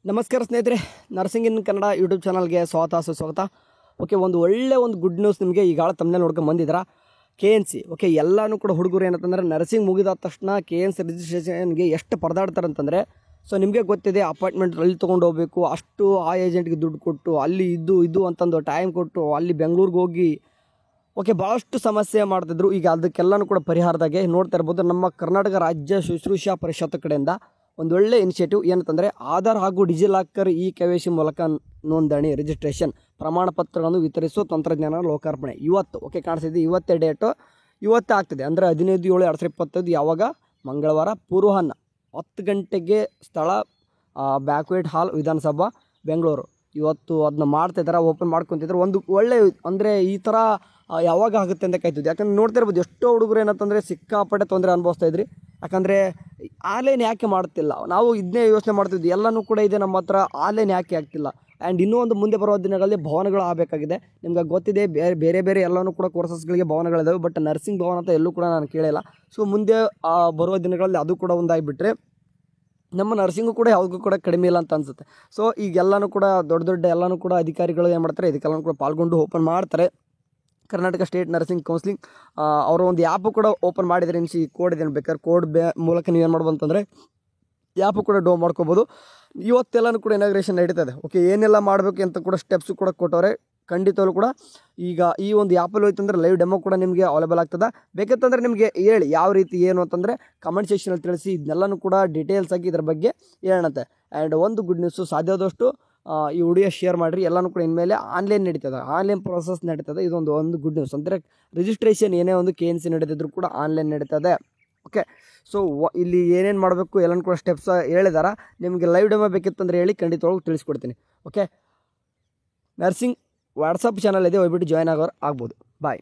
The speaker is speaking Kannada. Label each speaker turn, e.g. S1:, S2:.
S1: ನಮಸ್ಕಾರ ಸ್ನೇಹಿತರೆ, ನರ್ಸಿಂಗ್ ಇನ್ ಕನ್ನಡ ಯೂಟ್ಯೂಬ್ ಚಾನಲ್ಗೆ ಸುಸ್ವಾಗತ. ಓಕೆ, ಒಂದು ಗುಡ್ ನ್ಯೂಸ್ ನಿಮಗೆ ಈಗಾಗಲೇ ತಮ್ಮಲ್ಲಿ ನೋಡ್ಕೊಂಡು ಬಂದಿದ್ದೀರಾ. KNC ಓಕೆ, ಎಲ್ಲನೂ ಕೂಡ ಹುಡುಗರು ಏನಂತಂದರೆ ನರ್ಸಿಂಗ್ ಮುಗಿದ ತಕ್ಷಣ KNC ರಿಜಿಸ್ಟ್ರೇಷನ್ಗೆ ಎಷ್ಟು ಪರದಾಡ್ತಾರೆ ಅಂತಂದರೆ, ಸೊ ನಿಮಗೆ ಗೊತ್ತಿದೆ, ಅಪಾಯಿಂಟ್ಮೆಂಟ್ ಅಲ್ಲಿ ತೊಗೊಂಡು ಹೋಗಬೇಕು, ಅಷ್ಟು ಆ ಏಜೆಂಟ್ಗೆ ದುಡ್ಡು ಕೊಟ್ಟು ಅಲ್ಲಿ ಇದು ಅಂತಂದು ಟೈಮ್ ಕೊಟ್ಟು ಅಲ್ಲಿ ಬೆಂಗಳೂರಿಗೆ ಹೋಗಿ ಓಕೆ ಭಾಳಷ್ಟು ಸಮಸ್ಯೆ ಮಾಡ್ತಿದ್ರು. ಈಗ ಅದಕ್ಕೆಲ್ಲನೂ ಕೂಡ ಪರಿಹಾರದಾಗೆ ನೋಡ್ತಾ ಇರ್ಬೋದು. ನಮ್ಮ ಕರ್ನಾಟಕ ರಾಜ್ಯ ಶುಶ್ರೂಷಾ ಪರಿಷತ್ ಕಡೆಯಿಂದ ಒಂದು ಒಳ್ಳೆ ಇನಿಷಿಯೇಟಿವ್ ಏನಂತಂದರೆ, ಆಧಾರ್ ಹಾಗೂ ಡಿಜಿಲಾಕರ್ KYC ಮೂಲಕ ನೋಂದಣಿ ರಿಜಿಸ್ಟ್ರೇಷನ್ ಪ್ರಮಾಣ ಪತ್ರಗಳನ್ನು ವಿತರಿಸುವ ತಂತ್ರಜ್ಞಾನ ಲೋಕಾರ್ಪಣೆ ಇವತ್ತು ಓಕೆ ಕಾಣಿಸ್ತಿದೆ. ಇವತ್ತೇ ಡೇಟು, ಇವತ್ತೇ ಆಗ್ತಿದೆ. ಅಂದರೆ 15/7/2025 ಯಾವಾಗ? ಮಂಗಳವಾರ ಪೂರ್ವಾಹ್ನ 10 ಗಂಟೆಗೆ. ಸ್ಥಳ ಬ್ಯಾಕ್ವೇಟ್ ಹಾಲ್, ವಿಧಾನಸಭಾ, ಬೆಂಗಳೂರು. ಇವತ್ತು ಅದನ್ನ ಮಾಡ್ತಾಯಿದ್ದಾರೆ, ಓಪನ್ ಮಾಡ್ಕೊತಿದ್ದಾರೆ. ಒಂದು ಒಳ್ಳೆ ಅಂದರೆ ಈ ಥರ ಯಾವಾಗ ಆಗುತ್ತೆ ಅಂತ ಕಾಯ್ತಿದ್ದೆ. ಯಾಕಂದ್ರೆ ನೋಡ್ತಾ ಇರ್ಬೋದು, ಎಷ್ಟೋ ಹುಡುಗರು ಏನಂತಂದರೆ ಸಿಕ್ಕಾಪಟ್ಟೆ ತೊಂದರೆ ಅನುಭವಿಸ್ತಾ ಇದ್ರಿ. ಯಾಕಂದರೆ ಆನ್ಲೈನ್ ಯಾಕೆ ಮಾಡ್ತಿಲ್ಲ, ನಾವು ಇದನ್ನೇ ಯೋಚನೆ ಮಾಡ್ತಿದ್ವಿ. ಎಲ್ಲನೂ ಕೂಡ ಇದೆ ನಮ್ಮ ಹತ್ರ, ಆನ್ಲೈನ್ ಯಾಕೆ ಆಗ್ತಿಲ್ಲ. ಆ್ಯಂಡ್ ಇನ್ನೂ ಒಂದು ಮುಂದೆ ಬರುವ ದಿನಗಳಲ್ಲಿ ಭವನಗಳು ಆಗಬೇಕಾಗಿದೆ. ನಿಮ್ಗೆ ಗೊತ್ತಿದೆ, ಬೇರೆ ಎಲ್ಲನೂ ಕೂಡ ಕೋರ್ಸಸ್ಗಳಿಗೆ ಭವನಗಳಿದ್ದಾವೆ. ಬಟ್ ನರ್ಸಿಂಗ್ ಭವನ ಅಂತ ಎಲ್ಲೂ ಕೂಡ ನಾನು ಕೇಳಿಲ್ಲ. ಸೊ ಮುಂದೆ ಬರುವ ದಿನಗಳಲ್ಲಿ ಅದು ಕೂಡ ಒಂದಾಗಿಬಿಟ್ರೆ ನಮ್ಮ ನರ್ಸಿಂಗು ಕೂಡ ಯಾವುದಕ್ಕೂ ಕೂಡ ಕಡಿಮೆ ಇಲ್ಲ ಅಂತ ಅನಿಸುತ್ತೆ. ಸೊ ಈಗೆಲ್ಲನೂ ಕೂಡ ದೊಡ್ಡ ಎಲ್ಲನೂ ಕೂಡ ಅಧಿಕಾರಿಗಳು ಏನು ಮಾಡ್ತಾರೆ, ಇದಕ್ಕೆಲ್ಲನೂ ಕೂಡ ಪಾಲ್ಗೊಂಡು ಓಪನ್ ಮಾಡ್ತಾರೆ. ಕರ್ನಾಟಕ ಸ್ಟೇಟ್ ನರ್ಸಿಂಗ್ ಕೌನ್ಸಿಲಿಂಗ್ ಅವರು ಒಂದು ಆ್ಯಪು ಕೂಡ ಓಪನ್ ಮಾಡಿದರೆ. ಈ ಕೋಡ್ ಇದೆ, ಬೇಕಾದ್ರೆ ಕೋಡ್ ಮೂಲಕ ನೀವು ಏನು ಮಾಡ್ಬೋದು ಅಂತಂದರೆ ಆ್ಯಪು ಕೂಡ ಡೌನ್ ಮಾಡ್ಕೋಬೋದು. ಇವತ್ತೆಲ್ಲನೂ ಕೂಡ ಇನಾಗ್ರೇಷನ್ ನಡೀತದೆ. ಓಕೆ, ಏನೆಲ್ಲ ಮಾಡಬೇಕು ಅಂತ ಕೂಡ ಸ್ಟೆಪ್ಸು ಕೂಡ ಕೊಟ್ಟವ್ರೆ. ಖಂಡಿತವೂ ಕೂಡ ಈಗ ಈ ಒಂದು ಆ್ಯಪಲ್ಲಿ ಹೋಯ್ತಂದ್ರೆ ಲೈವ್ ಡೆಮೋ ಕೂಡ ನಿಮಗೆ ಅವೈಲೇಬಲ್ ಆಗ್ತದೆ. ಬೇಕಂತಂದರೆ ನಿಮಗೆ ಹೇಳಿ ಯಾವ ರೀತಿ ಏನು ಅಂತಂದರೆ ಕಮೆಂಟ್ ಸೆಕ್ಷನಲ್ಲಿ ತಿಳಿಸಿ. ಇದನ್ನೆಲ್ಲನೂ ಕೂಡ ಡೀಟೇಲ್ಸ್ ಆಗಿ ಇದ್ರ ಬಗ್ಗೆ ಹೇಳೋಣಂತೆ. ಆ್ಯಂಡ್ ಒಂದು ಗುಡ್ ನ್ಯೂಸು, ಸಾಧ್ಯವಾದಷ್ಟು ಈ ವಿಡಿಯೋ ಶೇರ್ ಮಾಡಿರಿ. ಎಲ್ಲನೂ ಕೂಡ ಇನ್ಮೇಲೆ ಆನ್ಲೈನ್ ನಡೀತದೆ, ಆನ್ಲೈನ್ ಪ್ರೊಸೆಸ್ ನಡೀತದೆ. ಇದೊಂದು ಗುಡ್ ನ್ಯೂಸ್. ಅಂದರೆ ರಿಜಿಸ್ಟ್ರೇಷನ್ ಏನೇ ಒಂದು KNC ನಡೆದಿದ್ರು ಕೂಡ ಆನ್ಲೈನ್ ನಡೀತದೆ. ಓಕೆ, ಸೊ ಇಲ್ಲಿ ಏನೇನು ಮಾಡಬೇಕು ಎಲ್ಲನೂ ಕೂಡ ಸ್ಟೆಪ್ಸ್ ಹೇಳಿದಾರ. ನಿಮಗೆ ಲೈವ್ ಡೆಮೋ ಬೇಕಿತ್ತಂದರೆ ಹೇಳಿ, ಖಂಡಿತವಾಗೂ ತಿಳಿಸ್ಕೊಡ್ತೀನಿ. ಓಕೆ, ನರ್ಸಿಂಗ್ ವಾಟ್ಸಪ್ ಚಾನಲ್ ಇದೆ, ಹೋಗ್ಬಿಟ್ಟು ಜಾಯ್ನ್ ಆಗ್ಬೋದು. ಬಾಯ್.